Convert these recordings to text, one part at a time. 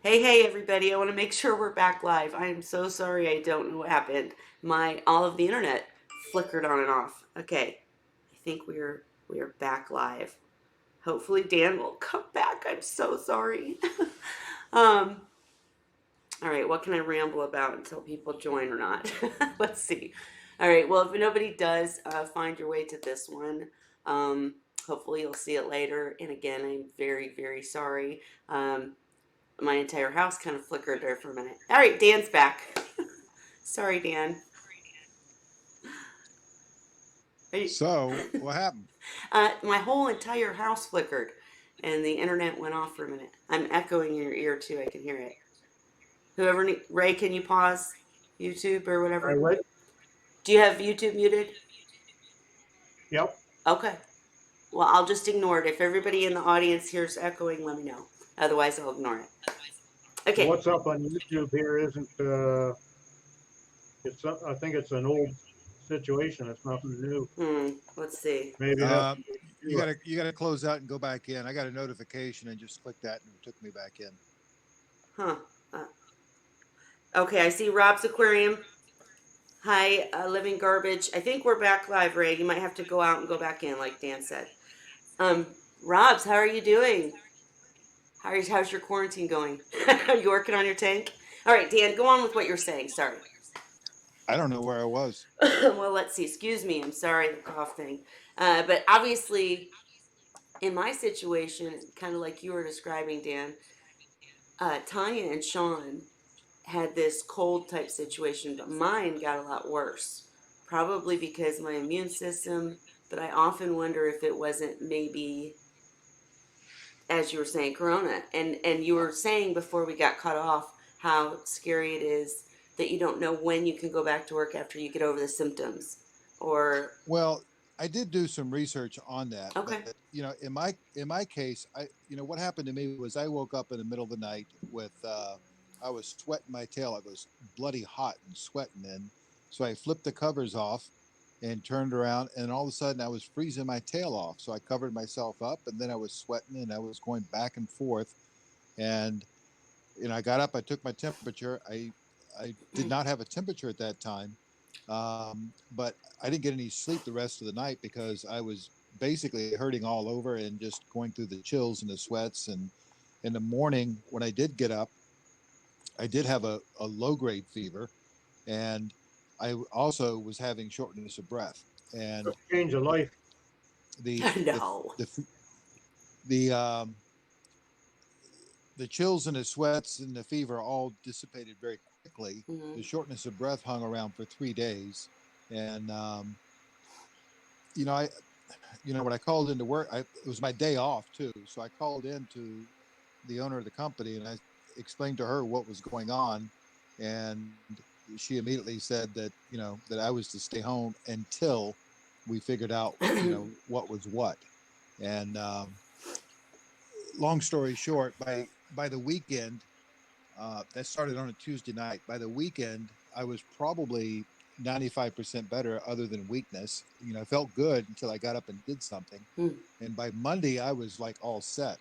Hey, everybody. I want to make sure we're back live. I am so sorry. I don't know what happened. My all of the internet flickered on and off. Okay. I think we're back live. Hopefully Dan will come back. I'm so sorry. um all right, what can I ramble about until people join or not? Let's see. All right, well, if nobody does, find your way to this one. Um, hopefully you'll see it later. And again, I'm very, very sorry. My entire house kind of flickered there for a minute. All right, Dan's back. Sorry, Dan. Are you... So what happened? my whole entire house flickered, and the internet went off for a minute. I'm echoing in your ear too. I can hear it. Ray, can you pause YouTube or I whatever? would. Do you have YouTube muted? Yep. Okay. Well, I'll just ignore it. If everybody in the audience hears echoing, let me know. Otherwise, I'll ignore it. Okay. What's up on YouTube here isn't, I think it's an old situation. It's nothing new. Let's see. Maybe it has Uh, to do you with it. gotta close out and go back in. I got a notification and just click that and it took me back in. Huh. Uh, okay, I see Rob's Aquarium. Hi, Living Garbage. I think we're back live, Ray. You might have to go out and go back in, like Dan said. Rob's, how are you doing? How's your quarantine going? Are you working on your tank? All right, Dan, go on with what you're saying. Sorry. I don't know where I was. Well, let's see. Excuse me. I'm sorry, the cough thing. But obviously, in my situation, kind of like you were describing, Dan, Tanya and Sean had this cold type situation, but mine got a lot worse. Probably because my immune system, but I often wonder if it wasn't maybe, as you were saying, corona. And you were saying before we got cut off how scary it is that you don't know when you can go back to work after you get over the symptoms. Or Well, I did do some research on that, but okay. in my case, what happened to me was I woke up in the middle of the night with I was sweating my tail. I was bloody hot and sweating in, so I flipped the covers off and turned around, and all of a sudden I was freezing my tail off. So I covered myself up, and then I was sweating, and I was going back and forth, and I got up. I took my temperature. I did not have a temperature at that time, but I didn't get any sleep the rest of the night because I was basically hurting all over and just going through the chills and the sweats. And in the morning, when I did get up, I did have a low grade fever, and I also was having shortness of breath. And That's a change of life. the the No. the the the chills and the sweats and the fever all dissipated very quickly. The Hmm. shortness of breath hung around for 3 days, and you know, I, when I called into work, it was my day off too. So I called in to the owner of the company and I explained to her what was going on, and she immediately said that that I was to stay home until we figured out what was what. And long story short, by the weekend, that started on a Tuesday night. By the weekend, I was probably 95% better, other than weakness. I felt good until I got up and did something. And by Monday, I was like all set.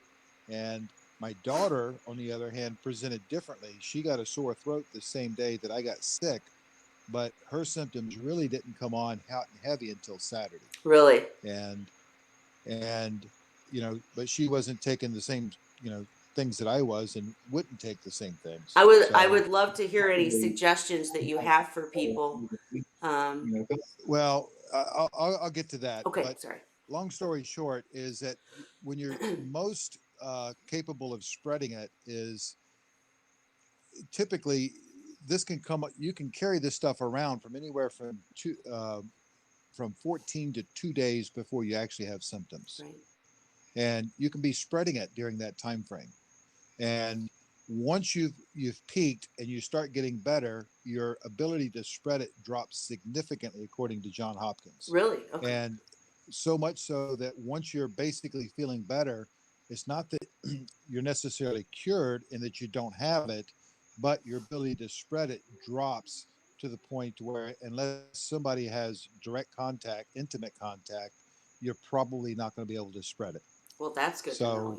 And my daughter, on the other hand, presented differently. She got a sore throat the same day that I got sick, but her symptoms really didn't come on hot and heavy until Saturday. Really. And and but she wasn't taking the same things that I was, and wouldn't take the same things. I So would love to hear any suggestions that you have for people. Um, well, I'll get to that. okay, But sorry. long story short is that when you're most capable of spreading it is typically this can come. You can carry this stuff around from anywhere from 14 to 2 days before you actually have symptoms, Right. and you can be spreading it during that time frame. And once you've peaked and you start getting better, your ability to spread it drops significantly, according to John Hopkins. Really? Okay. And so much so that once you're basically feeling better, it's not that you're necessarily cured and that you don't have it, but your ability to spread it drops to the point where, unless somebody has direct contact, intimate contact, you're probably not going to be able to spread it. Well, that's good to know. So,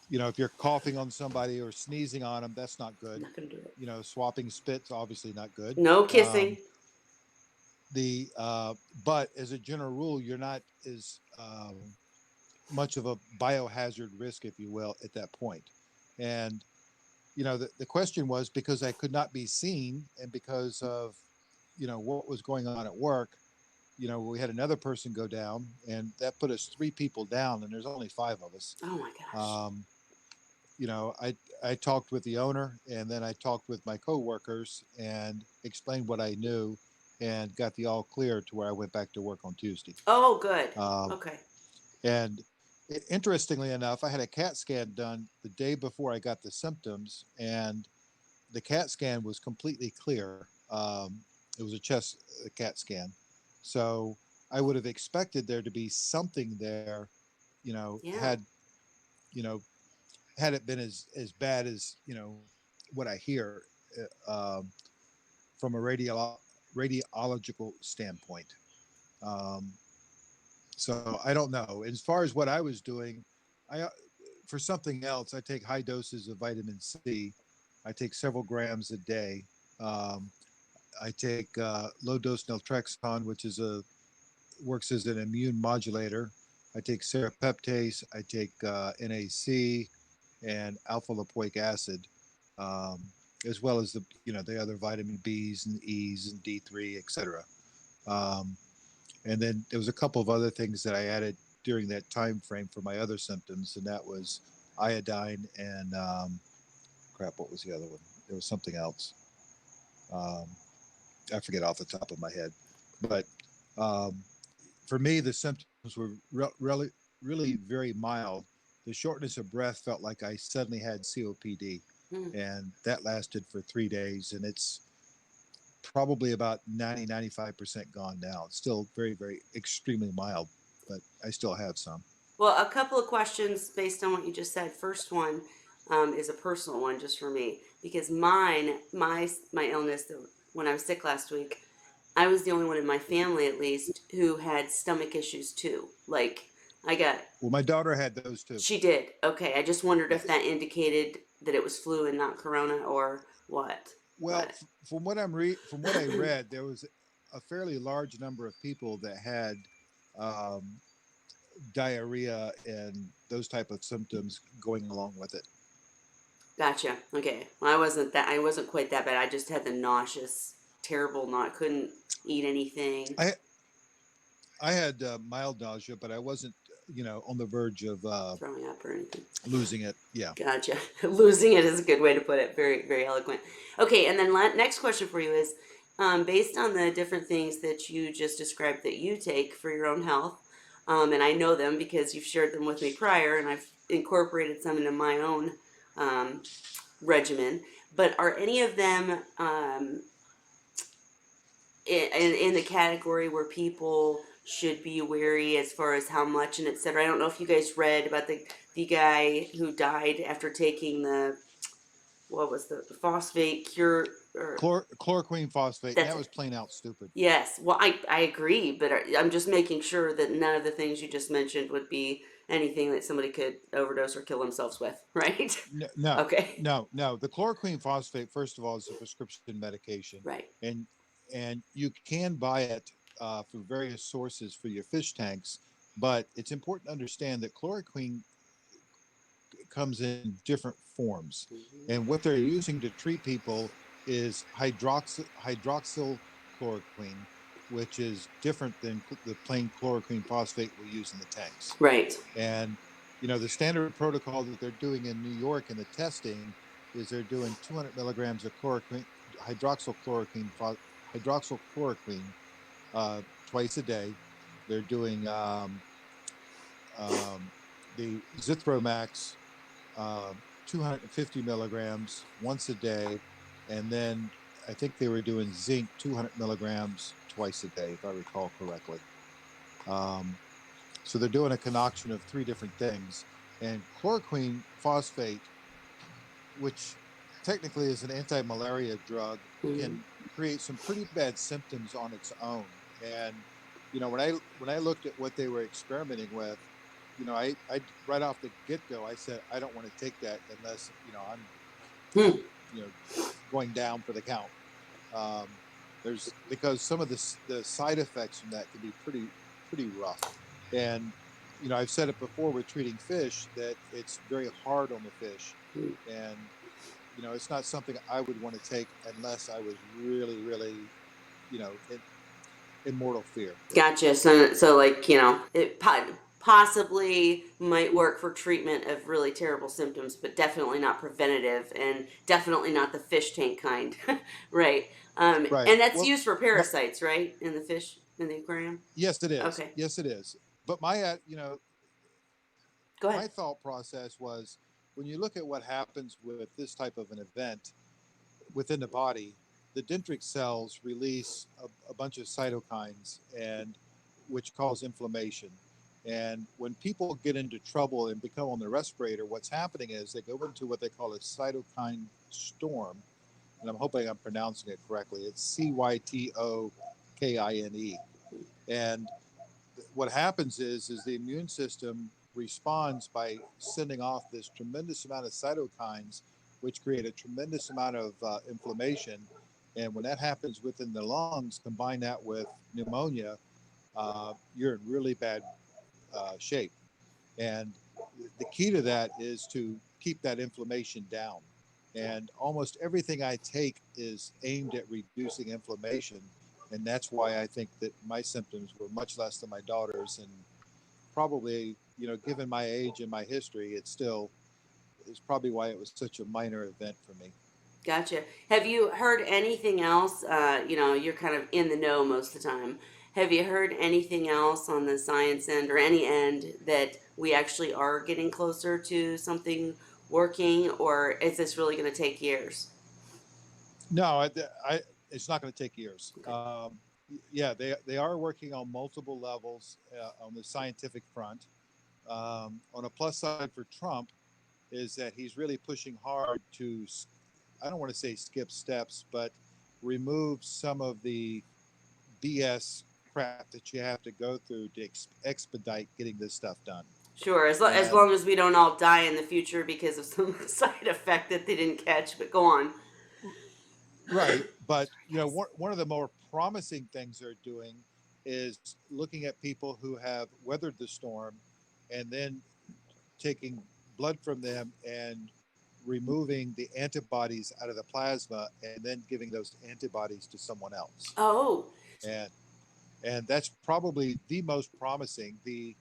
Yeah. if you're coughing on somebody or sneezing on them, that's not I'm good. not gonna do it. Swapping spits, obviously not good. No Um, kissing. the But as a general rule, you're not as much of a biohazard risk, if you will, at that point. And the question was, because I could not be seen and because of what was going on at work. We had another person go down, and that put us 3 people down, and there's only 5 of us. Oh my gosh. Um, I talked with the owner, and then I talked with my coworkers and explained what I knew, and got the all clear to where I went back to work on Tuesday. Oh, good. Um, Okay. and interestingly enough, I had a CAT scan done the day before I got the symptoms, and the CAT scan was completely clear. It was a chest CAT scan, so I would have expected there to be something there. Yeah. You know had it been as bad as what I hear, from a radiological standpoint. Um, so I don't know. As far as what I was doing, I for something else, I take high doses of vitamin C. I take several grams a day. Um, I take low dose naltrexone, which works as an immune modulator. I take serapeptase. I take NAC and alpha lipoic acid, um, as well as the other vitamin B's and E's and D3, etc. Um, and then there was a couple of other things that I added during that time frame for my other symptoms, and that was iodine and crap. What was the other one? There was something else. Um, I forget off the top of my head, but um, for me, the symptoms were really very mild. The shortness of breath felt like I suddenly had COPD, Hmm. and that lasted for 3 days, and it's probably about 90-95% gone now. It's still very, very extremely mild, but I still have some. Well, a couple of questions based on what you just said. First one is a personal one just for me because my illness when I was sick last week, I was the only one in my family at least who had stomach issues too. Like I got Well, my daughter had those too. she did. Okay, I just wondered if Yes. that indicated that it was flu and not corona or what. Well, But from what I read, there was a fairly large number of people that had um, diarrhea and those type of symptoms going along with it. gotcha. Okay. Well, I wasn't quite that bad. I just had the nauseous, terrible not couldn't eat anything. I I had mild nausea, but I wasn't, on the verge of Throwing up or anything. losing it. Yeah. Gotcha. Losing it is a good way to put it. Very, very eloquent. Okay, and then next question for you is, based on the different things that you just described that you take for your own health, and I know them because you've shared them with me prior, and I've incorporated some into my own um, regimen. But are any of them in the category where people should be wary as far as how much and etc. I don't know if you guys read about the guy who died after taking the what was the phosphate cure or Chloroquine phosphate, and that's that was it. plain out stupid. Yes, well I agree, but I'm just making sure that none of the things you just mentioned would be anything that somebody could overdose or kill themselves with, right? No, no, Okay, no, no. The chloroquine phosphate, first of all, is a prescription medication, right. and you can buy it through various sources for your fish tanks. But it's important to understand that chloroquine comes in different forms, Hmm. and what they're using to treat people is hydroxyl chloroquine, which is different than the plain chloroquine phosphate we use in the tanks. Right. And the standard protocol that they're doing in New York in the testing is they're doing 200 milligrams of chloroquine, hydroxychloroquine twice a day. They're doing um, the Zithromax, uh, 250 milligrams once a day, and then I think they were doing zinc 200 milligrams twice a day, if I recall correctly. Um, so they're doing a concoction of 3 different things, and chloroquine phosphate, which technically is an anti-malaria drug, Hmm. can create some pretty bad symptoms on its own. And when I looked at what they were experimenting with, I right off the get go, I said I don't want to take that unless I'm Hmm. going down for the count. Um, there's because some of the side effects from that can be pretty rough, and I've said it before with treating fish that it's very hard on the fish, Hmm. and it's not something I would want to take unless I was really in mortal fear. Gotcha. So like, it possibly might work for treatment of really terrible symptoms, but definitely not preventative, and definitely not the fish tank kind, right? Right. And that's Well, used for my, parasites, right? In the fish in the aquarium. yes, it is. Okay, Yes, it is. But go ahead. my thought process was when you look at what happens with this type of an event within the body, the dendritic cells release a bunch of cytokines and which cause inflammation. And when people get into trouble and become on the respirator, what's happening is they go into what they call a cytokine storm. And I'm hoping I'm pronouncing it correctly. It's Cytokine. And what happens is the immune system responds by sending off this tremendous amount of cytokines, which create a tremendous amount of inflammation. And when that happens within the lungs, combine that with pneumonia, you're in really bad shape. And the key to that is to keep that inflammation down. And almost everything I take is aimed at reducing inflammation. And that's why I think that my symptoms were much less than my daughter's. And probably, given my age and my history, it still is probably why it was such a minor event for me. Gotcha. Have you heard anything else? You're kind of in the know most of the time. Have you heard anything else on the science end or any end that we actually are getting closer to something working, or is this really going to take years? No, it's not going to take years. Okay. Yeah, they are working on multiple levels on the scientific front. On a plus side for Trump is that he's really pushing hard to, I don't want to say skip steps, but remove some of the BS crap that you have to go through to expedite getting this stuff done. Sure, as And long as we don't all die in the future because of some side effect that they didn't catch, but go on. right, but one of the more promising things they're doing is looking at people who have weathered the storm and then taking blood from them and removing the antibodies out of the plasma and then giving those antibodies to someone else. Oh, And that's probably the most promising. The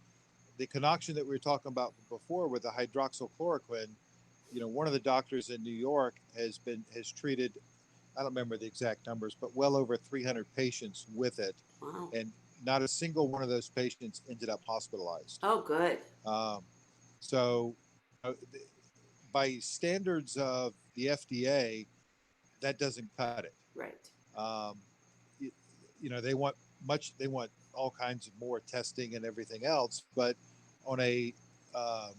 concoction that we were talking about before with the hydroxychloroquine, one of the doctors in New York has treated, I don't remember the exact numbers, but well over 300 patients with it, wow. and not a single one of those patients ended up hospitalized. Oh, good. Um, so, uh, by standards of the FDA, that doesn't cut it. Right. Um, you, they want all kinds of more testing and everything else, but on a um,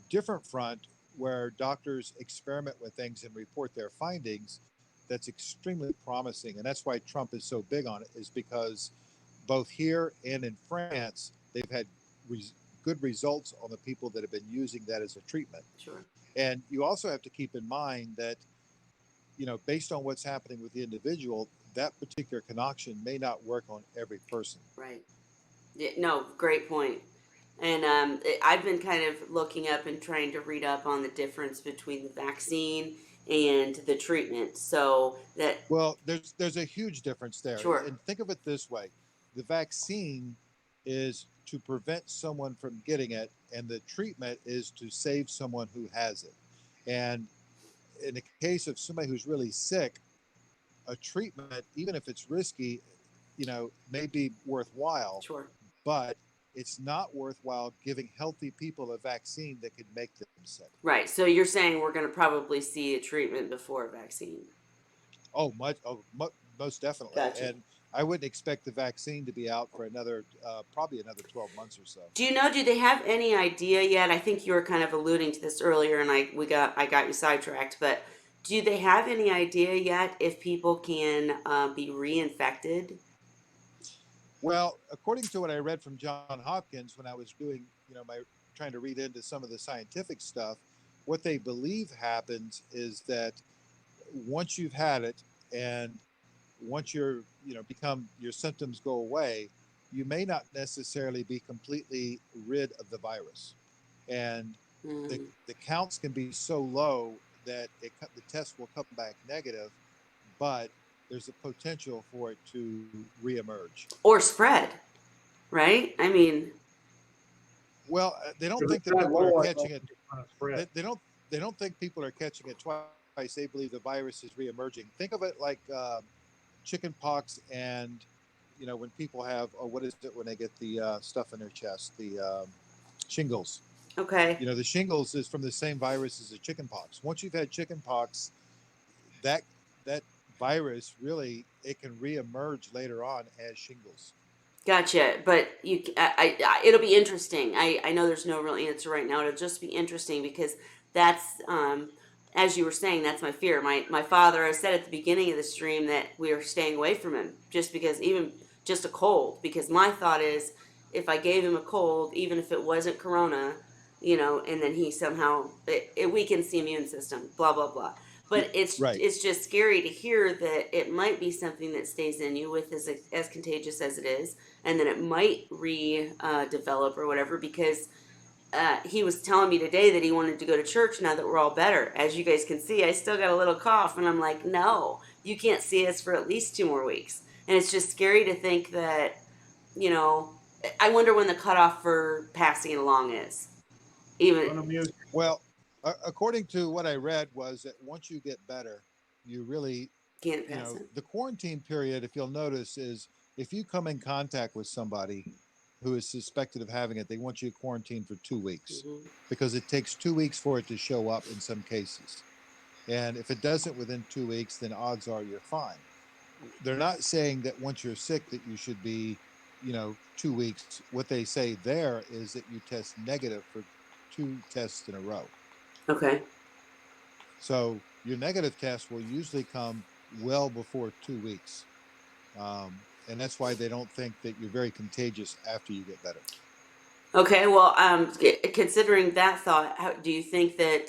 different front where doctors experiment with things and report their findings, that's extremely promising. And that's why Trump is so big on it, is because both here and in France, they've had good results on the people that have been using that as a treatment. Sure. And you also have to keep in mind that, based on what's happening with the individual, that particular concoction may not work on every person. Right. Yeah, no, great point. And I've been kind of looking up and trying to read up on the difference between the vaccine and the treatment. So that, Well, there's a huge difference there. sure, And think of it this way: the vaccine is to prevent someone from getting it, and the treatment is to save someone who has it. And in the case of somebody who's really sick, a treatment, even if it's risky, may be worthwhile, sure. but it's not worthwhile giving healthy people a vaccine that could make them sick. Right. So you're saying we're going to probably see a treatment before a vaccine. Most definitely. Gotcha. And I wouldn't expect the vaccine to be out for probably another 12 months or so. Do they have any idea yet? I think you were kind of alluding to this earlier, and I got you sidetracked. But do they have any idea yet if people can be reinfected? Well, according to what I read from John Hopkins when I was doing, my trying to read into some of the scientific stuff, what they believe happens is that once you've had it and once become your symptoms go away, you may not necessarily be completely rid of the virus, and the Mm. the counts can be so low that the test will come back negative, but there's a potential for it to reemerge. Or spread, right? I mean, Well, they don't If think it's that that people are low, I catching don't it. think it's going to spread. They don't think people are catching it twice. They believe the virus is reemerging. Think of it like chicken pox, and when people have, what is it when they get the stuff in their chest, the shingles. okay. The shingles is from the same virus as the chicken pox. Once you've had chicken pox, that that virus really, it can reemerge later on as shingles. Gotcha, but it'll be interesting. I know there's no real answer right now. It'll just be interesting because that's, as you were saying, that's my fear. My father, I said at the beginning of the stream that we are staying away from him just because, even just a cold. Because my thought is, if I gave him a cold, even if it wasn't corona, and then he somehow it weakens the immune system, blah blah blah. But it's Right. it's just scary to hear that it might be something that stays in you with as contagious as it is, and then it might develop or whatever, because he was telling me today that he wanted to go to church now that we're all better. As you guys can see, I still got a little cough, and I'm like, no, you can't see us for at least 2 more weeks. And it's just scary to think that, you know, I wonder when the cutoff for passing it along is. Even Unimmunity. Well, according to what I read, was that once you get better, you really, can't pass it. the quarantine period, if you'll notice, is if you come in contact with somebody who is suspected of having it, they want you to quarantine for 2 weeks Hmm. because it takes 2 weeks for it to show up in some cases. And if it doesn't within 2 weeks, then odds are you're fine. They're not saying that once you're sick that you should be, 2 weeks. What they say there is that you test negative for two tests in a row. Okay. So your negative test will usually come well before 2 weeks. And that's why they don't think that you're very contagious after you get better. Okay, well, considering that thought, how, do you think that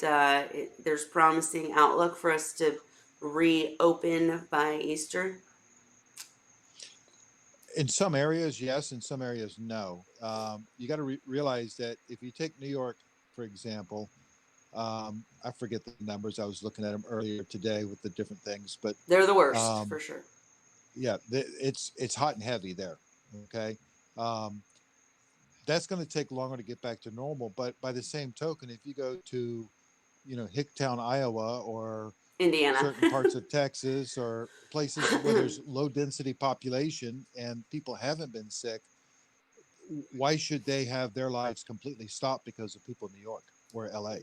there's promising outlook for us to reopen by Easter? In some areas, yes. In some areas, no. You got to realize that if you take New York, for example, I forget the numbers. I was looking at them earlier today with the different things, but They're the worst, um, for sure. yeah, it's hot and heavy there. Okay, um, that's going to take longer to get back to normal. But by the same token, if you go to, Hicktown, Iowa, or Indiana. certain parts of Texas, or places where there's low density population and people haven't been sick, why should they have their lives completely stopped because of people in New York or LA?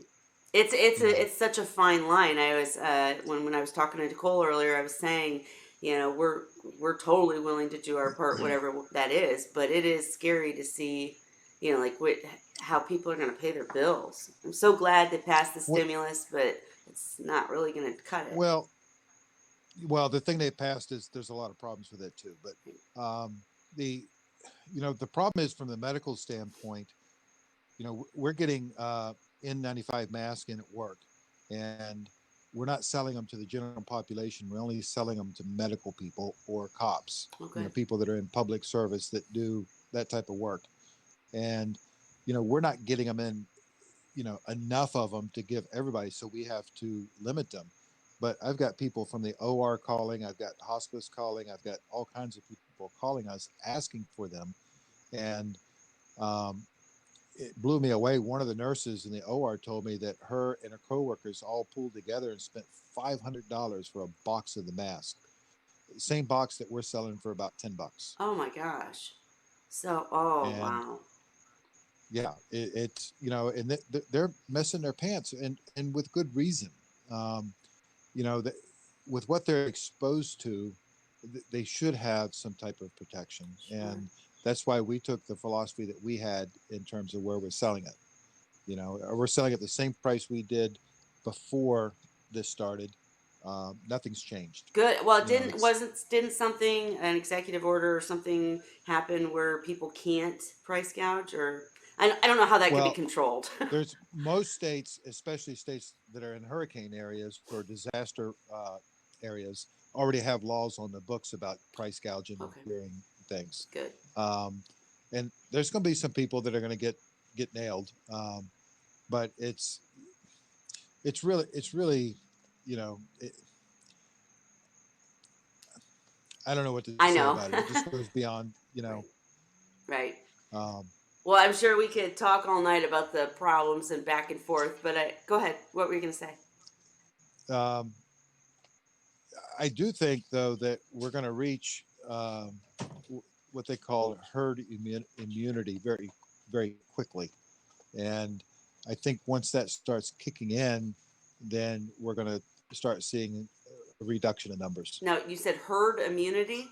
It's You know, it's such a fine line. I was when I was talking to Nicole earlier, I was saying, we're totally willing to do our part, whatever that is, but it is scary to see, like how people are going to pay their bills. I'm so glad they passed the what? stimulus, but it's not really going to cut it. Well, the thing they passed is there's a lot of problems with it too. But the the problem is from the medical standpoint. We're getting N95 masks in at work, and we're not selling them to the general population. We're only selling them to medical people or cops. Okay. People that are in public service that do that type of work, and we're not getting them in, enough of them to give everybody. So we have to limit them. But I've got people from the OR calling. I've got hospice calling. I've got all kinds of people calling us asking for them, and um, it blew me away. One of the nurses in the OR told me that her and her coworkers all pulled together and spent $500 for a box of the mask. Same box that we're selling for about $10. Oh my gosh. So, oh And wow. yeah, it's and they're messing their pants, and with good reason. Um, that with what they're exposed to, they should have some type of protection, Sure. and that's why we took the philosophy that we had in terms of where we're selling it. We're selling at the same price we did before this started, Nothing's changed. Good. Well, You know, it's didn't something, an executive order or something happen where people can't price gouge, or I don't know how that could be well, controlled. there's most states, especially states that are in hurricane areas or disaster areas, already have laws on the books about price gouging Okay, during things. good. Um, and there's going to be some people that are going to get nailed, but it's really, you know, I don't know what to I say know. about it. It just goes beyond, Right, right. um, Well, I'm sure we could talk all night about the problems and back and forth, but go ahead. What were you going to say? um, I do think though that we're going to reach what they call herd immunity very quickly, and I think once that starts kicking in, then we're going to start seeing a reduction in numbers. Now, you said herd immunity.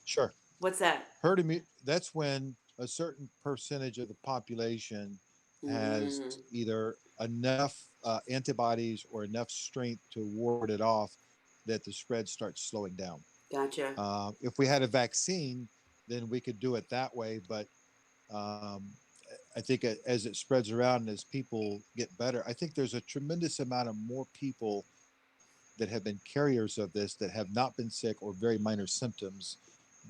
Sure, What's that? that's when a certain percentage of the population has Mm, either enough antibodies or enough strength to ward it off that the spread starts slowing down. gotcha. If we had a vaccine, then we could do it that way. But um, I think as it spreads around and as people get better, I think there's a tremendous amount of more people that have been carriers of this that have not been sick or very minor symptoms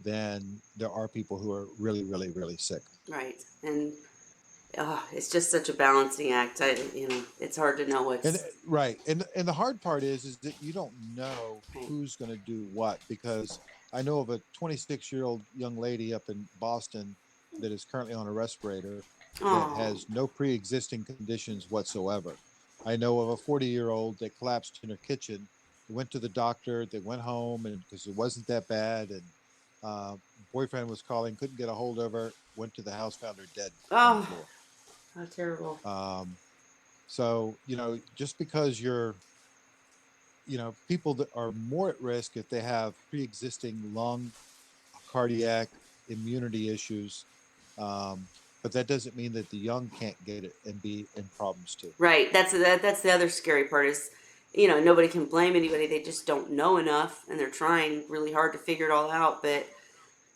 than there are people who are really sick. Right. And it's just such a balancing act. It's hard to know And what's right, and the hard part is that you don't know right. who's going to do what, because I know of a 26-year-old young lady up in Boston that is currently on a respirator that Oh, has no pre-existing conditions whatsoever. I know of a 40-year-old that collapsed in her kitchen, went to the doctor, they went home, and because it wasn't that bad, and uh, boyfriend was calling, couldn't get a hold of her, went to the house, found her dead on the oh, floor. how terrible. Um, so, just because people that are more at risk if they have pre-existing lung, cardiac, immunity issues, um, but that doesn't mean that the young can't get it and be in problems too. Right. That's the other scary part is, nobody can blame anybody. They just don't know enough, and they're trying really hard to figure it all out. But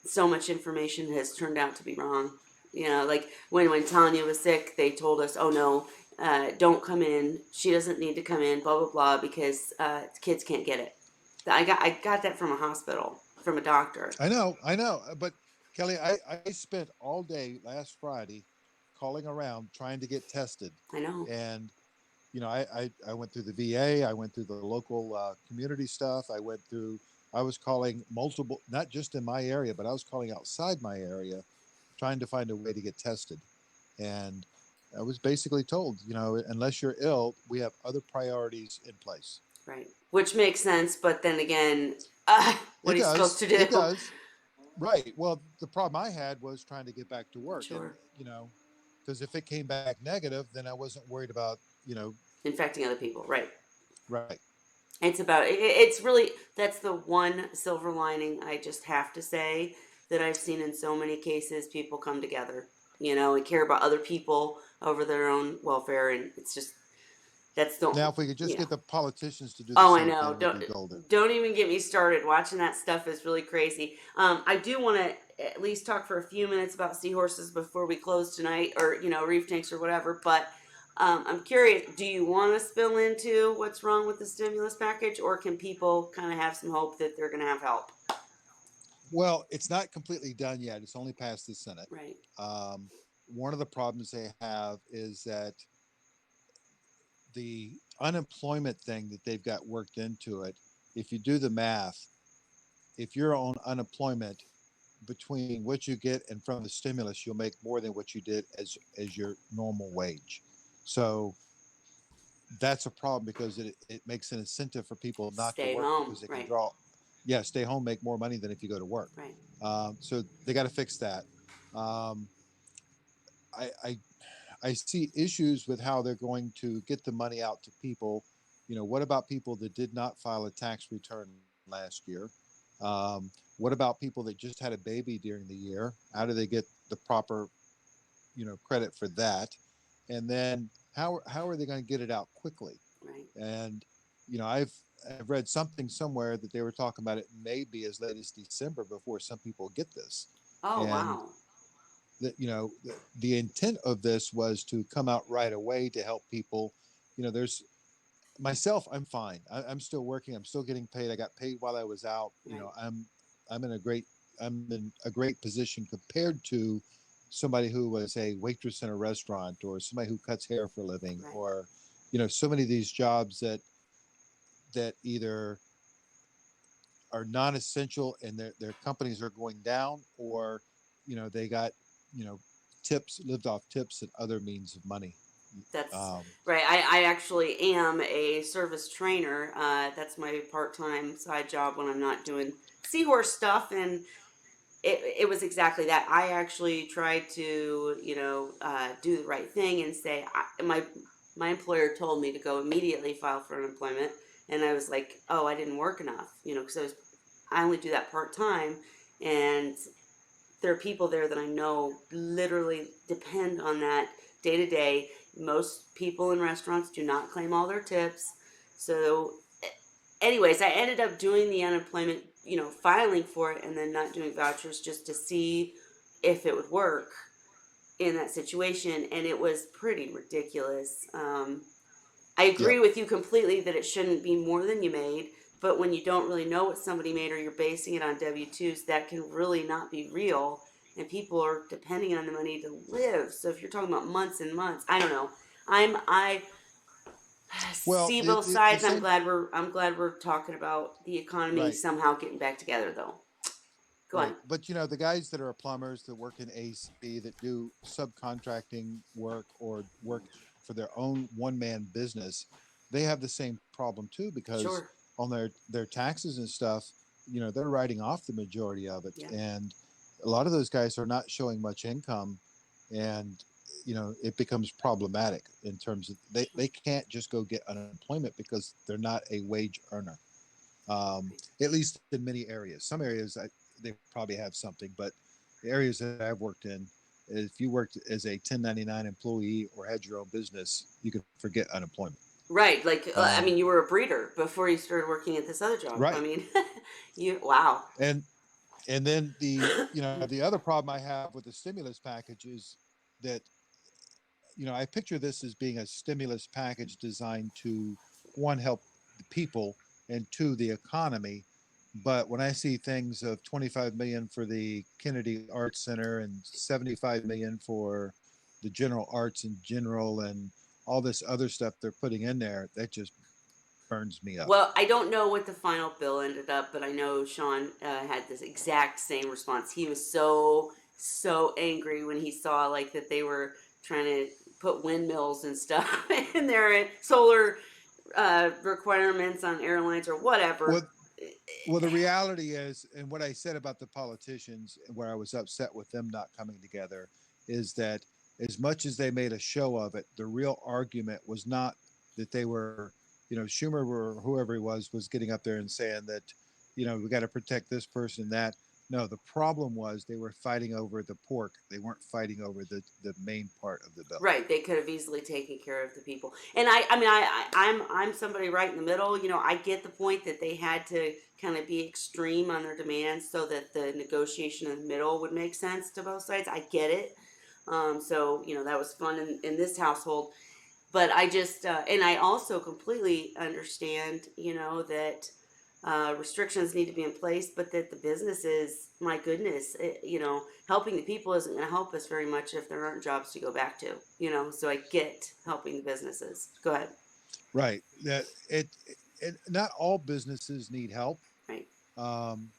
so much information has turned out to be wrong. Like when Tanya was sick, they told us, "Oh no, don't come in. She doesn't need to come in." Blah blah blah, because kids can't get it. I got that from a hospital, from a doctor. I know, but Kelly, I spent all day last Friday calling around trying to get tested, I know. and I went through the VA, I went through the local community stuff, I was calling multiple, not just in my area, but I was calling outside my area, trying to find a way to get tested. And I was basically told, unless you're ill, we have other priorities in place. Right. Which makes sense, but then again, what It are you supposed does. to It do? does. Right. Well, the problem I had was trying to get back to work. And, Sure. because if it came back negative, then I wasn't worried about, Infecting other people. Right. right. It's really, that's the one silver lining I just have to say that I've seen in so many cases. People come together, and care about other people over their own welfare, and it's just, that's the, Now, if we could just you know. get the politicians to do the Oh, I same know. thing, we'd be golden. Don't even get me started. Watching that stuff is really crazy. I do want to at least talk for a few minutes about seahorses before we close tonight, or reef tanks or whatever. But I'm curious. Do you want to spill into what's wrong with the stimulus package, or can people kind of have some hope that they're going to have help? Well, it's not completely done yet. It's only passed the Senate. Right. Um, One of the problems they have is that the unemployment thing that they've got worked into it, if you do the math, if you're on unemployment, between what you get and from the stimulus, you'll make more than what you did as your normal wage. So that's a problem because it makes an incentive for people not to Stay work home. because they can Right. draw. Yeah, stay home, make more money than if you go to work. Right. So they got to fix that. Um, I, I I see issues with how they're going to get the money out to people. What about people that did not file a tax return last year? What about people that just had a baby during the year? How do they get the proper, credit for that? And then how are they going to get it out quickly? Right. And I've I've read something somewhere that they were talking about it may be as late as December before some people get this. Oh, And wow. that, the intent of this was to come out right away to help people. There's myself, I'm fine. I'm still working. I'm still getting paid. I got paid while I was out. Right. I'm in a great I'm in a great position compared to somebody who was a waitress in a restaurant, or somebody who cuts hair for a living, Right. or so many of these jobs that either are non-essential and their companies are going down, or they got you know tips, lived off tips and other means of money. That's um, right. I actually am a service trainer. That's my part-time side job when I'm not doing Seahorse stuff. And it was exactly that. I actually tried to, do the right thing and say, my employer told me to go immediately file for unemployment. And I was like, oh, I didn't work enough, because I only do that part-time. And there are people there that I know literally depend on that day to day. Most people in restaurants do not claim all their tips. So, anyways, I ended up doing the unemployment, filing for it and then not doing vouchers just to see if it would work in that situation. And it was pretty ridiculous. I yeah. agree with you completely that it shouldn't be more than you made, but when you don't really know what somebody made or you're basing it on W-2s, that can really not be real. And people are depending on the money to live. So if you're talking about months and months, I don't know. I Well, see both the sides. I'm same. glad we're talking about the economy Right. somehow getting back together though. Go on. Right. But the guys that are plumbers that work in AC, that do subcontracting work or work for their own one man business, they have the same problem too, because Sure. on their taxes and stuff, they're writing off the majority of it. Yeah. And a lot of those guys are not showing much income, and it becomes problematic in terms of they can't just go get unemployment because they're not a wage earner. At least in many areas. Some areas they probably have something, but the areas that I've worked in, if you worked as a 1099 employee or had your own business, you could forget unemployment. Right. Like, I Um, mean, you were a breeder before you started working at this other job. I right. mean, wow. And then the other problem I have with the stimulus package is that I picture this as being a stimulus package designed to, one, help the people, and two, the economy. But when I see things of 25 million for the Kennedy Arts Center and 75 million for the general arts in general, and all this other stuff they're putting in there, that just burns me up. Well, I don't know what the final bill ended up, but I know Sean had this exact same response. He was so angry when he saw like that they were trying to put windmills and stuff in their solar requirements on airlines or whatever. Well, well, the reality is, and what I said about the politicians, where I was upset with them not coming together, is that as much as they made a show of it, the real argument was not that they were, Schumer or whoever he was getting up there and saying that, we got to protect this person and that. No, the problem was they were fighting over the pork. They weren't fighting over the main part of the bill. Right, they could have easily taken care of the people, and I mean, I'm somebody right in the middle. I get the point that they had to kind of be extreme on their demands so that the negotiation in the middle would make sense to both sides. I get it. So that was fun in this household, but I just and I also completely understand, that restrictions need to be in place, but that the businesses, my goodness, helping the people isn't going to help us very much if there aren't jobs to go back to. So I get helping the businesses. Go ahead. Right. That it not all businesses need help. Right. Um,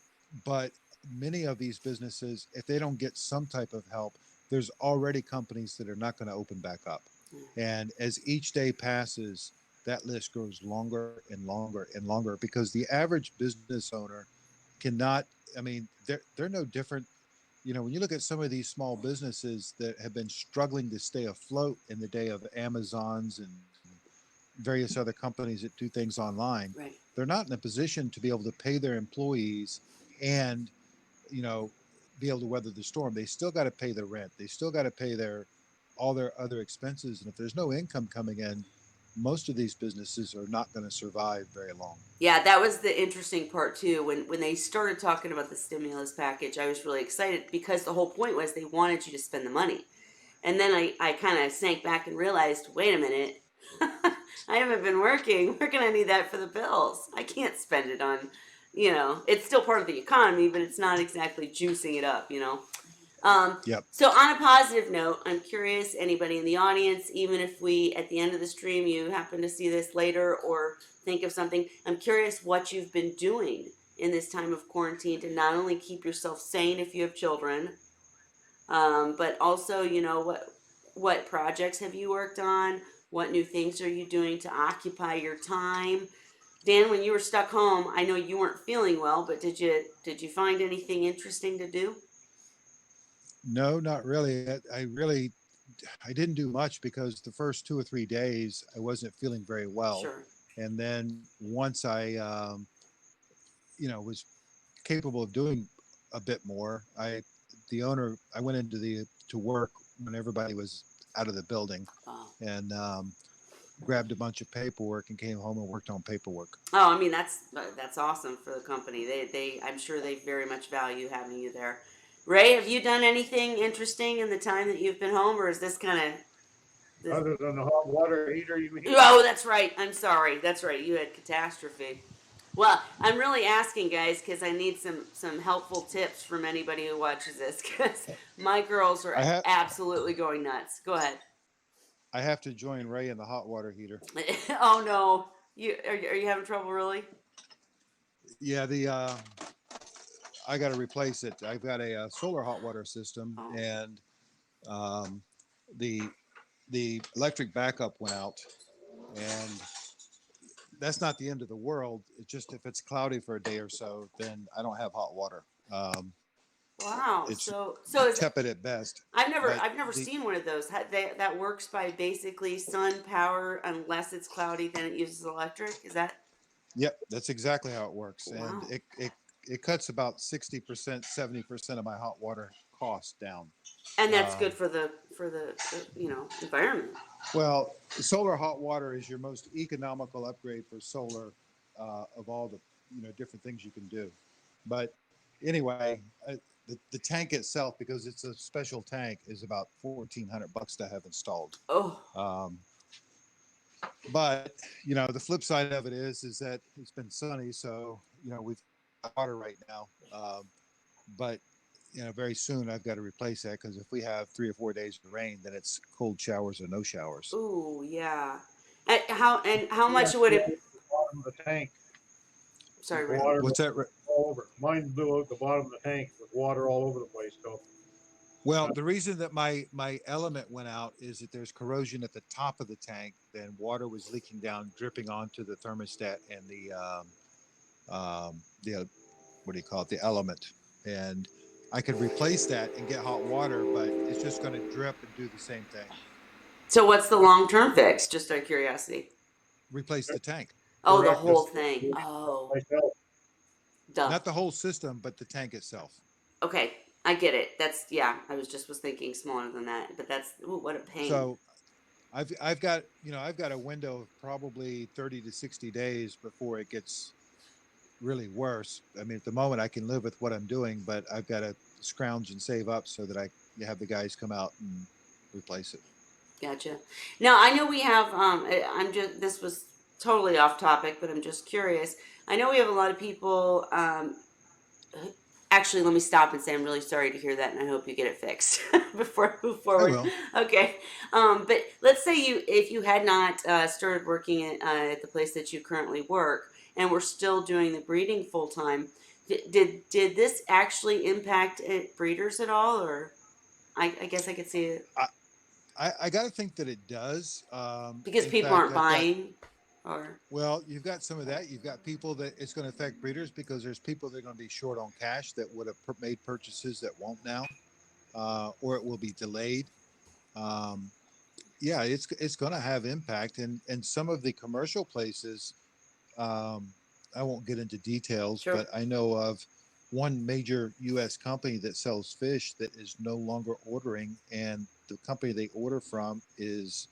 but many of these businesses, if they don't get some type of help, there's already companies that are not going to open back up. Yeah. And as each day passes, that list grows longer and longer and longer, because the average business owner cannot, I mean, they're no different. When you look at some of these small businesses that have been struggling to stay afloat in the day of Amazons and various other companies that do things online, Right. they're not in a position to be able to pay their employees and, you know, be able to weather the storm. They still got to pay their rent. They still got to pay all their other expenses. And if there's no income coming in, most of these businesses are not going to survive very long. Yeah, that was the interesting part too. When they started talking about the stimulus package, I was really excited because the whole point was they wanted you to spend the money. And then I kind of sank back and realized, wait a minute, I haven't been working. Where can I need that for the bills? I can't spend it on, it's still part of the economy, but it's not exactly juicing it up. Um, Yep. so on a positive note, I'm curious, anybody in the audience, even if we, at the end of the stream, you happen to see this later or think of something, I'm curious what you've been doing in this time of quarantine to not only keep yourself sane if you have children, but also, what projects have you worked on? What new things are you doing to occupy your time? Dan, when you were stuck home, I know you weren't feeling well, but did you find anything interesting to do? No, not really. I didn't do much because the first 2 or 3 days I wasn't feeling very well, Sure. and then once I was capable of doing a bit more, I went into the to work when everybody was out of the building, Oh. and grabbed a bunch of paperwork and came home and worked on paperwork. Oh, I mean that's awesome for the company. They I'm sure they very much value having you there. Ray, have you done anything interesting in the time that you've been home, or is this kind of this? Other than the hot water heater, you mean? Oh, that's right. I'm sorry. That's right. You had catastrophe. Well, I'm really asking, guys, because I need some helpful tips from anybody who watches this, because my girls are I have absolutely going nuts. Go ahead. I have to join Ray in the hot water heater. Oh no, are you having trouble really? Yeah, the I got to replace it. I've got a solar hot water system, Oh, and um, the the electric backup went out, and that's not the end of the world. It's just if it's cloudy for a day or so, then I don't have hot water. Um, wow. it's So is tepid at best. I've never But I've never the seen one of those. That works by basically sun power unless it's cloudy, then it uses electric. Is that Yep, that's exactly how it works, and wow? it cuts about 60%, 70% of my hot water cost down. And that's Um, good for the environment. well, solar hot water is your most economical upgrade for solar of all the different things you can do. But anyway, the tank itself, because it's a special tank, is about $1,400 to have installed. Oh, Um, but the flip side of it is that it's been sunny, so we've got water right now. But very soon I've got to replace that because if we have 3 or 4 days of rain, then it's cold showers or no showers. ooh, yeah. And how Yeah, much would blew it? out the bottom of the tank with Sorry, Ray. water What's that? all over. Mine blew out the bottom of the tank with water all over the place. So Well, the reason that my element went out is that there's corrosion at the top of the tank. Then water was leaking down, dripping onto the thermostat and the what do you call it, the element. And I could replace that and get hot water, but it's just going to drip and do the same thing. So what's the long-term fix? Just out of curiosity. Replace the tank, Oh, the correct whole this thing. Oh, myself. duh. not the whole system, but the tank itself. Okay, I get it. That's yeah. I was thinking smaller than that, but that's ooh, what a pain. So I've got a window of probably 30 to 60 days before it gets really worse. I mean, at the moment I can live with what I'm doing, but I've got to scrounge and save up so that I have the guys come out and replace it. Gotcha. Now I know we have. I'm just. This was totally off topic, but I'm just curious. I know we have a lot of people. Actually, let me stop and say I'm really sorry to hear that, and I hope you get it fixed before I move I forward. will. Okay. But let's say if you had not started working at the place that you currently work, and we're still doing the breeding full time, did this actually impact breeders at all, or I guess I could see it I, I got to think that it does. because In people fact, aren't I've got buying, or well, you've got some of that. You've got people that it's going to affect breeders because there's people that are going to be short on cash that would have made purchases that won't now, or it will be delayed. Um, yeah, it's going to have impact, and some of the commercial places. Um, I won't get into details, sure. but I know of one major U.S. company that sells fish that is no longer ordering, and the company they order from is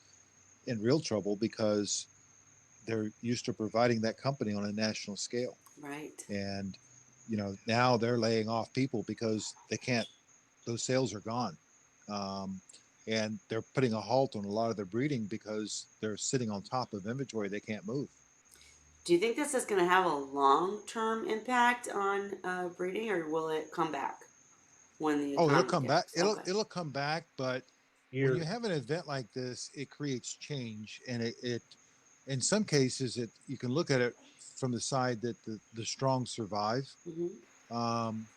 in real trouble because they're used to providing that company on a national scale. Right. And, now they're laying off people because they can't, those sales are gone. Um, and they're putting a halt on a lot of their breeding because they're sitting on top of inventory they can't move. Do you think this is going to have a long-term impact on breeding, or will it come back when the Oh, it'll economy come back. gets It'll okay? it'll come back, but when you Years. have an event like this, it creates change, and it in some cases it you can look at it from the side that the strong survive. Hmm. Um,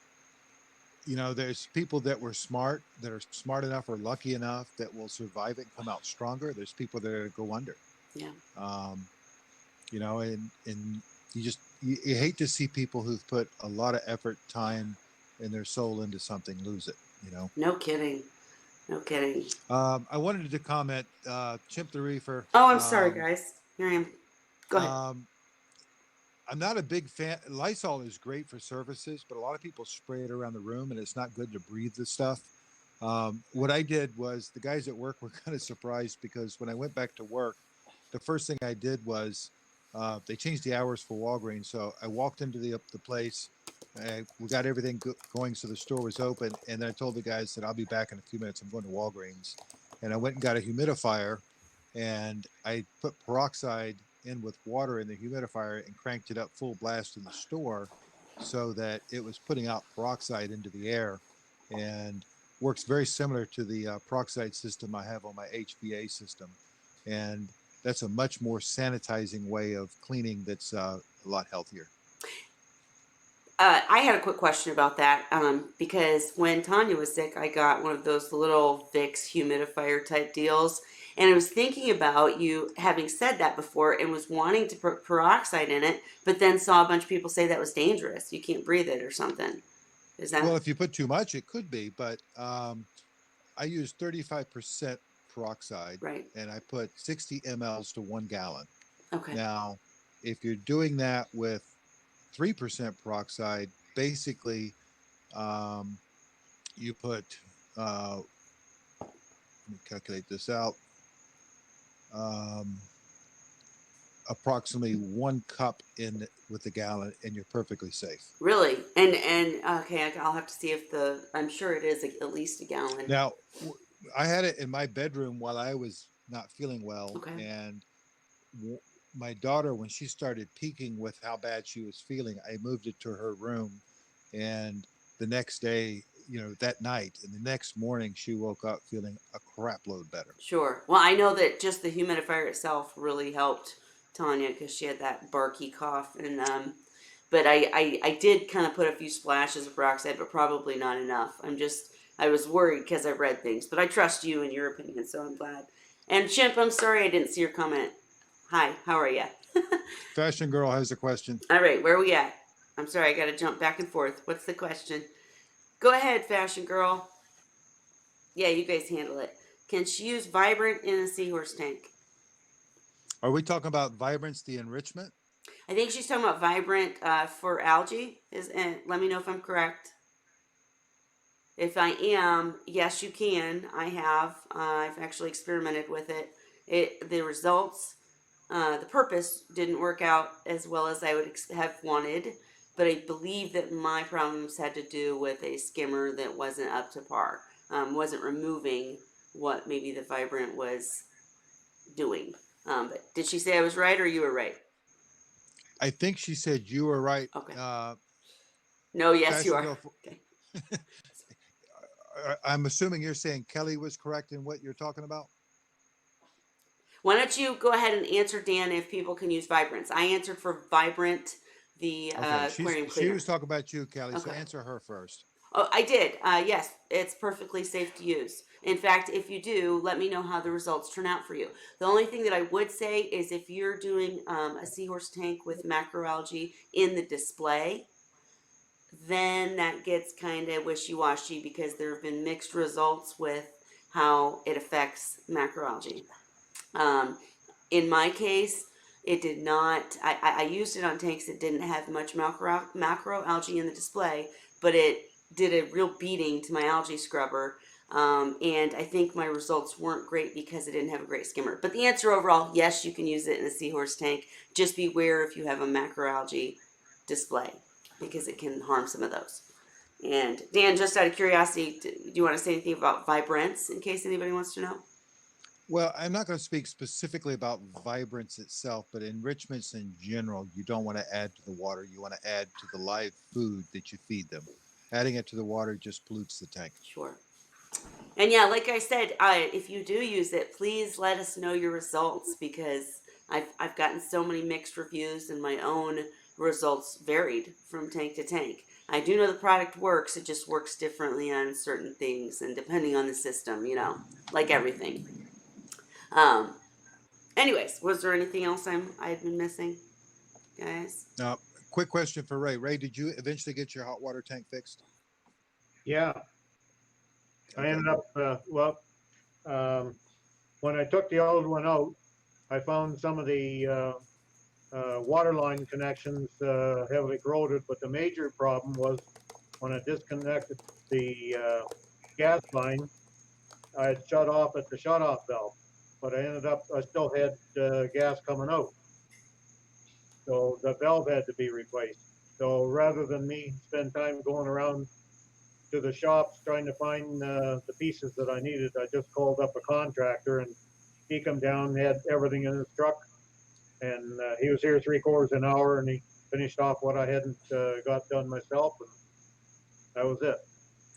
there's people that were smart, that are smart enough or lucky enough that will survive it and come out stronger. There's people that are go under. Yeah. Um, and you hate to see people who've put a lot of effort, time, and their soul into something lose it. No kidding. No kidding. I wanted to comment, Chimp the Reefer. Oh, I'm sorry, Um, guys. Here I am. Go ahead. um, I'm not a big fan. Lysol is great for surfaces, but a lot of people spray it around the room, and it's not good to breathe the stuff. What I did was the guys at work were kind of surprised because when I went back to work, the first thing I did was they changed the hours for Walgreens. So I walked into the place. We got everything going, so the store was open, and then I told the guys that I'll be back in a few minutes. I'm going to Walgreens, and I went and got a humidifier, and I put peroxide in with water in the humidifier and cranked it up full blast in the store, so that it was putting out peroxide into the air, and works very similar to the peroxide system I have on my HVA system, and that's a much more sanitizing way of cleaning that's a lot healthier. I had a quick question about that because when Tanya was sick, I got one of those little Vicks humidifier type deals. And I was thinking about you having said that before and was wanting to put peroxide in it, but then saw a bunch of people say that was dangerous. You can't breathe it or something. Is that Well, if you put too much, it could be, but I use 35% peroxide, right? and I put 60 mLs to 1 gallon. Okay. Now, if you're doing that with 3% peroxide, basically um, you put, let me calculate this out, um, approximately 1 cup in with a gallon, and you're perfectly safe. Really? And okay, I'll have to see if the. I'm sure it is at least a gallon. Now, I had it in my bedroom while I was not feeling well, Okay. and my daughter, when she started peaking with how bad she was feeling, I moved it to her room, and the next day, that night and the next morning, she woke up feeling a crap load better. Sure. Well, I know that just the humidifier itself really helped Tanya because she had that barky cough, and but I did kind of put a few splashes of peroxide, but probably not enough. I was worried because I read things, but I trust you and your opinion, so I'm glad. And Chimp, I'm sorry I didn't see your comment. Hi, how are you? Fashion Girl has a question. All right, where are we at? I'm sorry, I got to jump back and forth. What's the question? Go ahead, fashion girl. Yeah, you guys handle it. Can she use Vibrant in a Seahorse tank? Are we talking about Vibrance, the enrichment? I think she's talking about Vibrant for algae. And let me know if I'm correct. If I am, yes, you can. I have. I've actually experimented with it. The results, the purpose didn't work out as well as I would have wanted. But I believe that my problems had to do with a skimmer that wasn't up to par. Wasn't removing what maybe the Vibrant was doing. But did she say I was right or you were right? I think she said you were right. Okay. Uh, No, yes, you Fashion are. Girl, Okay. I'm assuming you're saying Kelly was correct in what you're talking about? Why don't you go ahead and answer, Dan, if people can use Vibrance? I answered for Vibrant, the Okay, aquarium she cleaner. was talking about you, Kelly. So Okay. answer her first. Oh, I did. Yes, it's perfectly safe to use. In fact, if you do, let me know how the results turn out for you. The only thing that I would say is if you're doing a seahorse tank with macroalgae in the display, then that gets kind of wishy-washy because there have been mixed results with how it affects macroalgae. Um, in my case, it did not. I used it on tanks that didn't have much macroalgae in the display, but it did a real beating to my algae scrubber. And I think my results weren't great because I didn't have a great skimmer. But the answer overall, yes, you can use it in a Seahorse tank. Just beware if you have a macroalgae display because it can harm some of those. And Dan, just out of curiosity, do you want to say anything about vibrance in case anybody wants to know? Well, I'm not going to speak specifically about vibrance itself, but enrichments in general, you don't want to add to the water. You want to add to the live food that you feed them. Adding it to the water just pollutes the tank. Sure. And yeah, like I said, if you do use it, please let us know your results because I've gotten so many mixed reviews and my own results varied from tank to tank. I do know the product works, it just works differently on certain things and depending on the system, like everything. Um, Anyways, was there anything else I had been missing, guys? Now, quick question for Ray. Ray, did you eventually get your hot water tank fixed? Yeah, I Okay. ended up, um, when I took the old one out, I found some of the water line connections heavily corroded, but the major problem was when I disconnected the gas line, I had shut off at the shut-off valve, but I still had gas coming out. So the valve had to be replaced. So rather than me spend time going around to the shops trying to find the pieces that I needed, I just called up a contractor and he come down, had everything in his truck, and he was here 3/4 an hour, and he finished off what I hadn't got done myself, and that was it.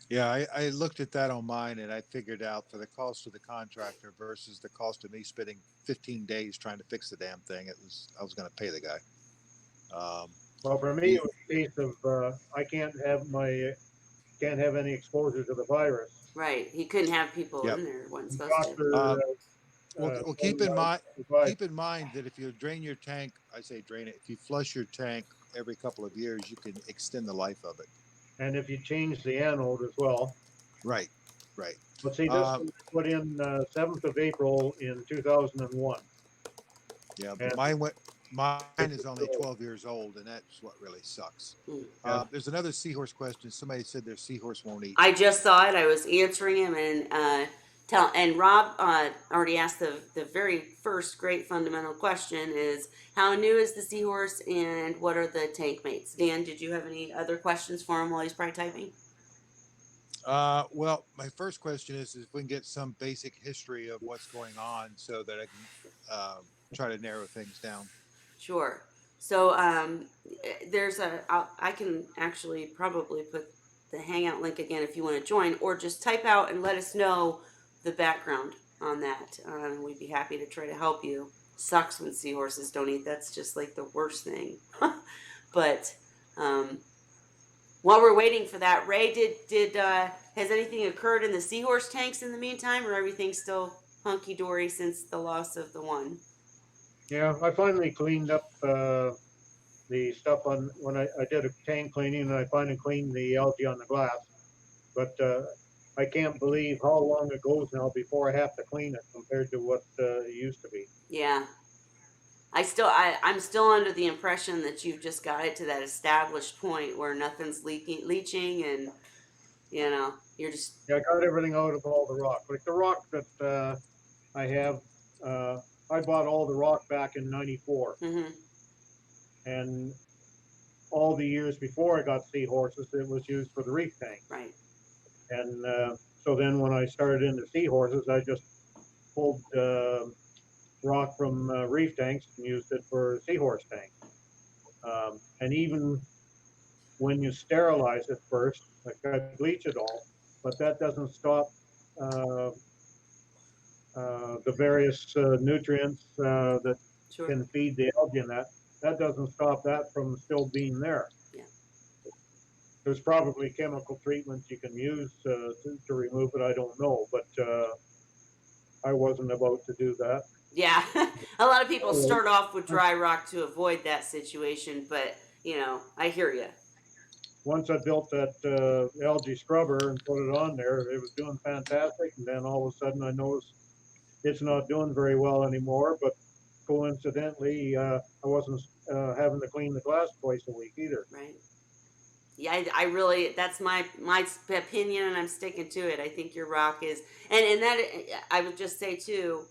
Yeah, I looked at that on mine and I figured out for the cost of the contractor versus the cost of me spending 15 days trying to fix the damn thing, I was going to pay the guy. Um, Well, for me, he, it was a case of I can't have any exposure to the virus. Right. He couldn't have people yep. in there, wasn't The supposed to. doctor Well, told me I was keep in mind that if you drain your tank, I say drain it. If you flush your tank every couple of years, you can extend the life of it. and if you change the anode as well. Right, right. But see, this Uh, was put in 7th of April in 2001, yeah, and mine it is was only still, 12 years old, and that's what really sucks. Mm. yeah. There's another seahorse question. Somebody said their seahorse won't eat. I just saw it. I was answering him, and Rob already asked the very first great fundamental question is how new is the seahorse and what are the tank mates? Dan, did you have any other questions for him while he's probably typing? Well, my first question is if we can get some basic history of what's going on so that I can try to narrow things down. Sure. So there's I can actually probably put the Hangout link again if you want to join, or just type out and let us know the background on that. We'd be happy to try to help you. Sucks when seahorses don't eat. That's just like the worst thing. But um, while we're waiting for that, Ray, did has anything occurred in the seahorse tanks in the meantime, or everything's still hunky dory since the loss of the one? Yeah, I finally cleaned up the stuff on when I did a tank cleaning, and I finally cleaned the algae on the glass. But I can't believe how long it goes now before I have to clean it compared to what it used to be. Yeah, I'm still under the impression that you've just got it to that established point where nothing's leaching, and you're just. Yeah, I got everything out of all the rock. Like the rock that I have, uh, I bought all the rock back in '94, Mm-hmm. and all the years before I got seahorses, it was used for the reef tank. Right. And so then when I started into seahorses, I just pulled rock from reef tanks and used it for seahorse tanks. And even when you sterilize it first, like I bleach it all, but that doesn't stop uh, the various nutrients that Sure. can feed the algae in that. That doesn't stop that from still being there. Yeah. There's probably chemical treatments you can use to remove it. I don't know, but I wasn't about to do that. Yeah. A lot of people Anyway, start off with dry rock to avoid that situation, but I hear you. once I built that algae scrubber and put it on there, it was doing fantastic. And then all of a sudden, I noticed it's not doing very well anymore. But coincidentally, I wasn't having to clean the glass twice a week either. Right. Yeah, I really, that's my opinion, and I'm sticking to it. I think your rock is, and that I would just say too,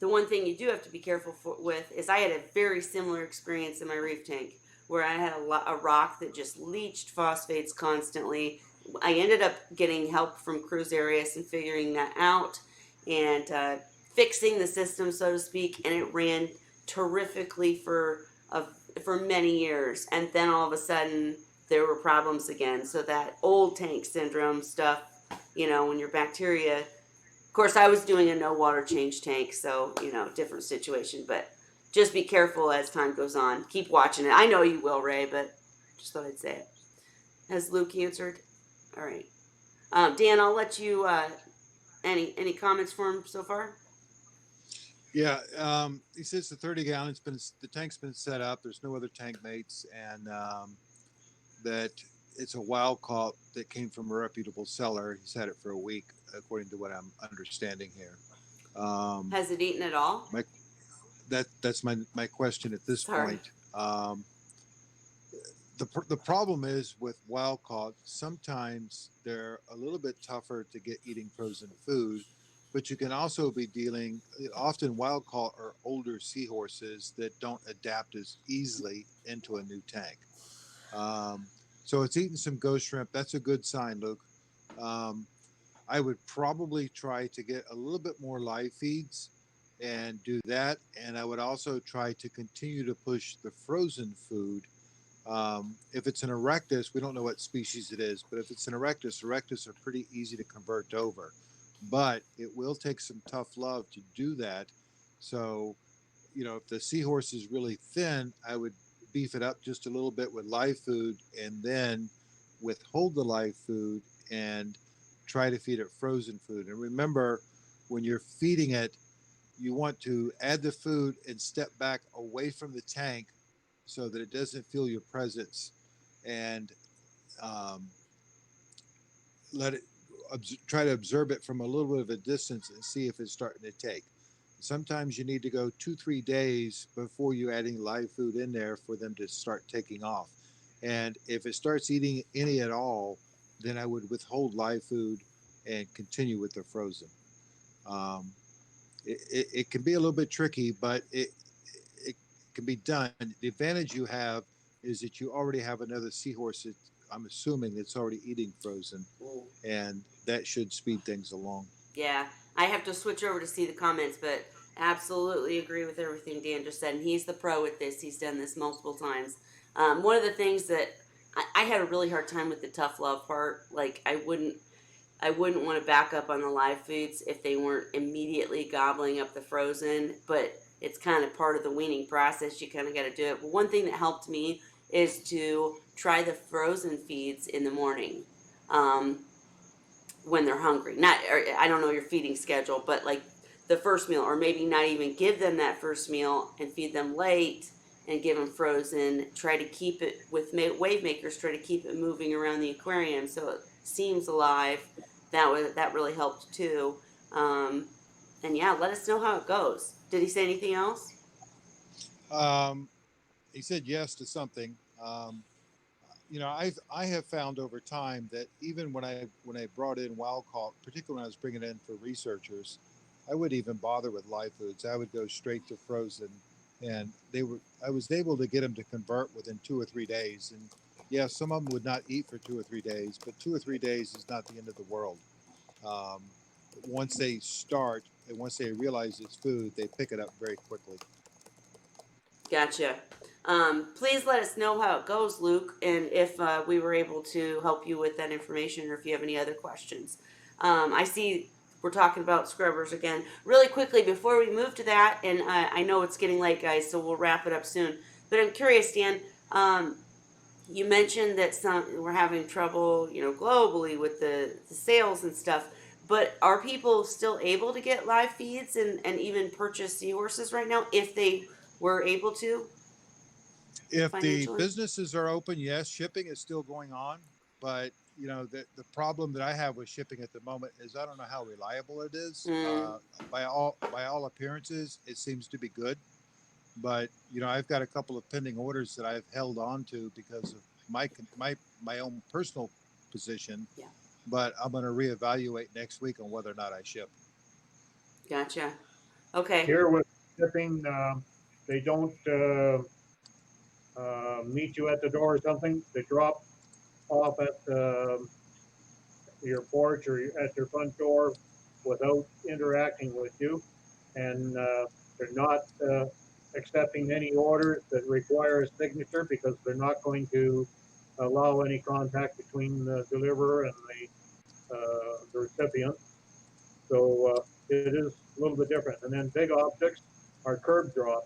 the one thing you do have to be careful with is I had a very similar experience in my reef tank where I had a rock that just leached phosphates constantly. I ended up getting help from Cruise Arias and figuring that out and fixing the system, so to speak, and it ran terrifically a, for many years. And then all of a sudden, there were problems again. So that old tank syndrome stuff, when your bacteria, of course, I was doing a no water change tank, so different situation. But just be careful as time goes on. Keep watching it. I know you will, Ray, but just thought I'd say it. Has Luke answered? All right, Dan. I'll let you. Any comments for him so far? Yeah, he says the 30 gallons been the tank's been set up. There's no other tank mates, and that it's a wild caught that came from a reputable seller. He's had it for a week, according to what I'm understanding here. Um, Has it eaten at all? my that's my question at this Sorry. point. The problem is with wild caught. Sometimes they're a little bit tougher to get eating frozen food, but you can also be dealing. Often wild caught are older seahorses that don't adapt as easily into a new tank. Um, so it's eating some ghost shrimp. That's a good sign, Luke. Um, I would probably try to get a little bit more live feeds and do that. And I would also try to continue to push the frozen food. If it's an erectus, we don't know what species it is, but if it's an erectus, erectus are pretty easy to convert over. But it will take some tough love to do that. So, if the seahorse is really thin, I would beef it up just a little bit with live food and then withhold the live food and try to feed it frozen food. And remember, when you're feeding it, you want to add the food and step back away from the tank so that it doesn't feel your presence, and um, let it try to observe it from a little bit of a distance and see if it's starting to take. Sometimes you need to go 2-3 days before you adding live food in there for them to start taking off. And if it starts eating any at all, then I would withhold live food and continue with the frozen. Um, it can be a little bit tricky, but it can be done. The advantage you have is that you already have another seahorse that I'm assuming that's already eating frozen, Ooh. and that should speed things along. Yeah, I have to switch over to see the comments, but absolutely agree with everything Dan just said. And he's the pro with this. He's done this multiple times. One of the things that I had a really hard time with the tough love part. Like I wouldn't want to back up on the live foods if they weren't immediately gobbling up the frozen. But it's kind of part of the weaning process. You kind of got to do it. But one thing that helped me is to try the frozen feeds in the morning. Um, when they're hungry. Not, or I don't know your feeding schedule, but like the first meal, or maybe not even give them that first meal and feed them late and give them frozen. Try to keep it with wave makers. Try to keep it moving around the aquarium so it seems alive. That really helped too. Um, and yeah, let us know how it goes. Did he say anything else? Um, he said yes to something. I have found over time that even when I brought in wild caught, particularly when I was bringing it in for researchers, I wouldn't even bother with live foods. I would go straight to frozen, and they were I was able to get them to convert within 2 or 3 days. And yeah, some of them would not eat for 2 or 3 days, but 2 or 3 days is not the end of the world. Um, once they start and once they realize it's food, they pick it up very quickly. Gotcha. Please let us know how it goes, Luke, and if we were able to help you with that information or if you have any other questions. I see we're talking about scrubbers again. Really quickly, before we move to that, and I know it's getting late, guys, so we'll wrap it up soon. But I'm curious, Dan, you mentioned that we're having trouble, globally with the sales and stuff. But are people still able to get live feeds and even purchase seahorses right now if they were able to If the financially? businesses are open, yes, shipping is still going on. But the problem that I have with shipping at the moment is I don't know how reliable it is. Mm, By all appearances, it seems to be good. But I've got a couple of pending orders that I've held on to because of my own personal position, Yeah. but I'm going to reevaluate next week on whether or not I ship. Gotcha. Okay. Here with shipping, they don't meet you at the door or something. They drop off at your porch or at your front door without interacting with you, and they're not accepting any orders that require a signature because they're not going to allow any contact between the deliverer and the recipient. So it is a little bit different. And then big objects are curb drop.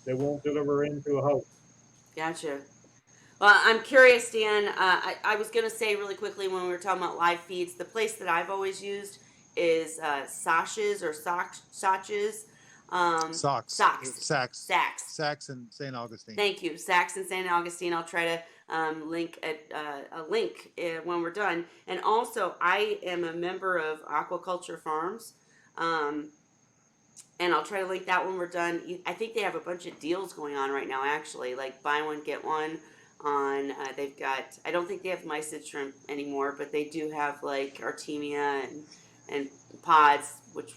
They won't deliver into a house. Gotcha. Well, I'm curious, Dan. I was going to say really quickly when we were talking about live feeds, the place that I've always used is Sach's or Sach's. Socks, Socks. Saks, Saks. Saks, and St. Augustine. Thank you. Saks and St. Augustine. I'll try to link a link when we're done. And also, I am a member of Aquaculture Farms. Um, and I'll try to link that when we're done. I think they have a bunch of deals going on right now, actually, like buy one get one. On they've got. I don't think they have mysid shrimp anymore, but they do have like Artemia and pods, which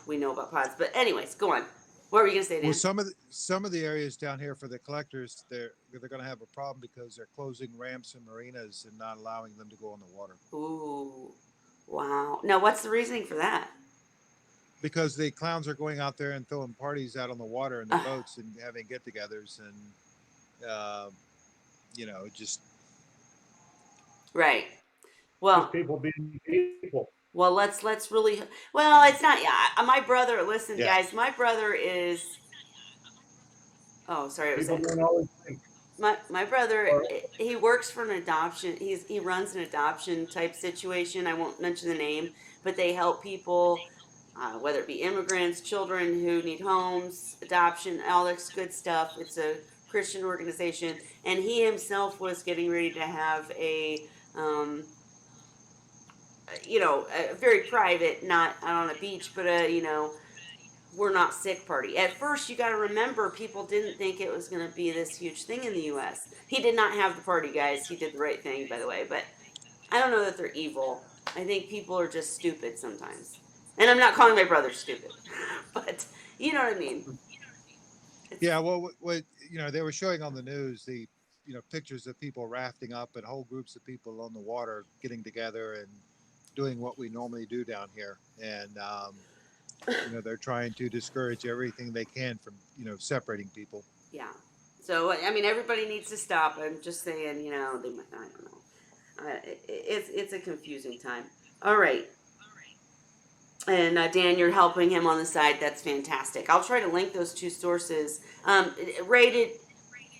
we know about pods. But anyways, go on. What were you gonna say, Well, Dan? some of the areas down here for the collectors, they're going to have a problem because they're closing ramps and marinas and not allowing them to go on the water Ooh, wow. Now, what's the reasoning for that? because the clowns are going out there and throwing parties out on the water in their Uh, boats and having get-togethers and just right. Just Well, people being people. let's really. Well, it's not. Yeah, my brother. Listen, yeah. guys. My brother is. Oh, sorry. It was People don't always think. my brother. Or He works for an adoption. He runs an adoption type situation. I won't mention the name, but they help people, whether it be immigrants, children who need homes, adoption, all this good stuff. It's a Christian organization, and he himself was getting ready to have um, a very private, not on a beach, but we're not sick party. At first, you got to remember, people didn't think it was going to be this huge thing in the U.S. He did not have the party, guys. He did the right thing, by the way. But I don't know that they're evil. I think people are just stupid sometimes. And I'm not calling my brother stupid, but you know what I mean. It's Yeah, well, they were showing on the news the pictures of people rafting up and whole groups of people on the water getting together and doing what we normally do down here, and they're trying to discourage everything they can from separating people. yeah. So I mean, everybody needs to stop. I'm just saying, I don't know. It's a confusing time. All right. And Dan, you're helping him on the side. That's fantastic. I'll try to link those two sources. Rated.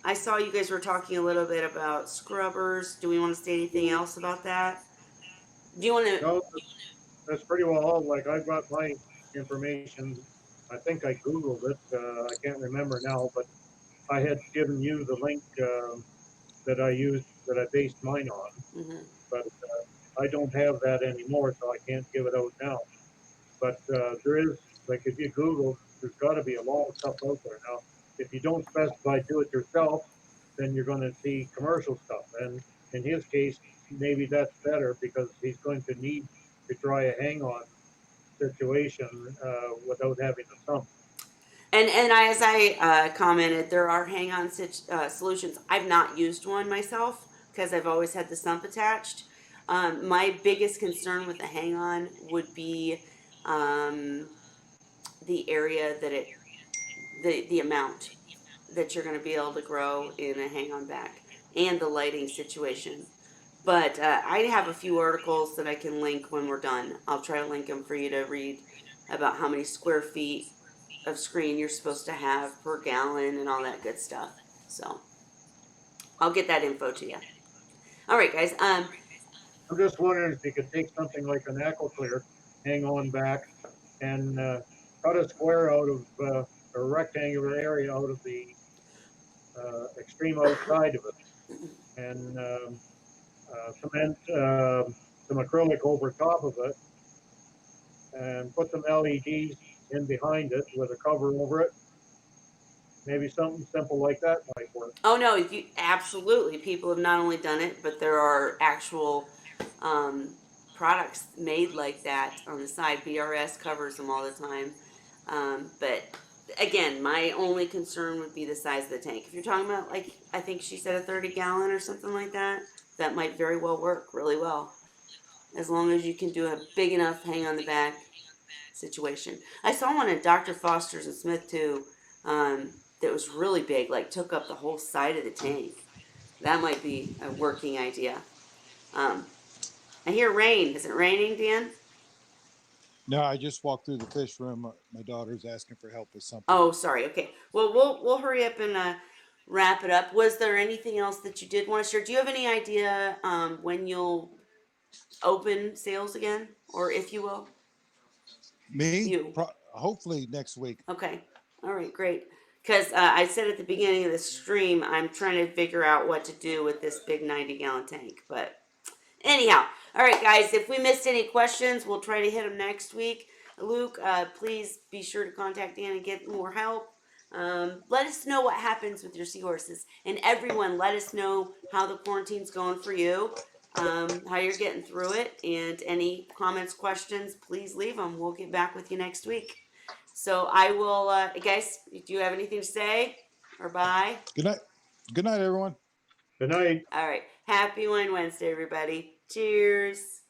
I saw you guys were talking a little bit about scrubbers. Do we want to say anything else about that? Do you want to? no, that's pretty well all. Like I've got my information. I think I Googled it. I can't remember now, but I had given you the link that I used that I based mine on. Mhm. But I don't have that anymore, so I can't give it out now. But there is, like, if you Google, there's got to be a lot of stuff out there now. If you don't specify do it yourself, then you're going to see commercial stuff. And in his case, maybe that's better because he's going to need to try a hang on situation without having a sump. And as I commented, there are hang-on solutions. I've not used one myself because I've always had the sump attached. My biggest concern with the hang-on would be um, the area that the amount that you're going to be able to grow in a hang-on back and the lighting situation. But I have a few articles that I can link when we're done. I'll try to link them for you to read about how many square feet of screen you're supposed to have per gallon and all that good stuff. So I'll get that info to you. All right, guys. I'm just wondering if you could take something like an AquaClear, hang on back, and cut a square out of a rectangular area out of the extreme outside of it, and cement some acrylic over top of it, and put some LEDs in behind it with a cover over it, maybe something simple like that might work. Oh no, you absolutely. People have not only done it, but there are actual um, products made like that on the side. BRS covers them all the time. But again, my only concern would be the size of the tank. If you're talking about, like, I think she said a 30-gallon or something like that, that might very well work really well. As long as you can do a big enough hang on the back situation. I saw one at Dr. Foster's and Smith too, that was really big, like took up the whole side of the tank. That might be a working idea. Um, I hear rain. Is it raining, Dan? No, I just walked through the fish room. My daughter's asking for help with something. Oh, sorry. Okay. Well, we'll hurry up and wrap it up. Was there anything else that you did want to share? Do you have any idea when you'll open sales again, or if you will? Me? You. Hopefully next week. Okay. All right. Great. Because I said at the beginning of the stream, I'm trying to figure out what to do with this big 90-gallon tank. But anyhow, all right, guys. If we missed any questions, we'll try to hit them next week. Luke, please be sure to contact Dan and get more help. Let us know what happens with your seahorses, and everyone, let us know how the quarantine's going for you, how you're getting through it, and any comments, questions, please leave them. We'll get back with you next week. So I will, guys. Do you have anything to say, or bye? Good night. Good night, everyone. Good night. All right. Happy Wine Wednesday, everybody. Cheers.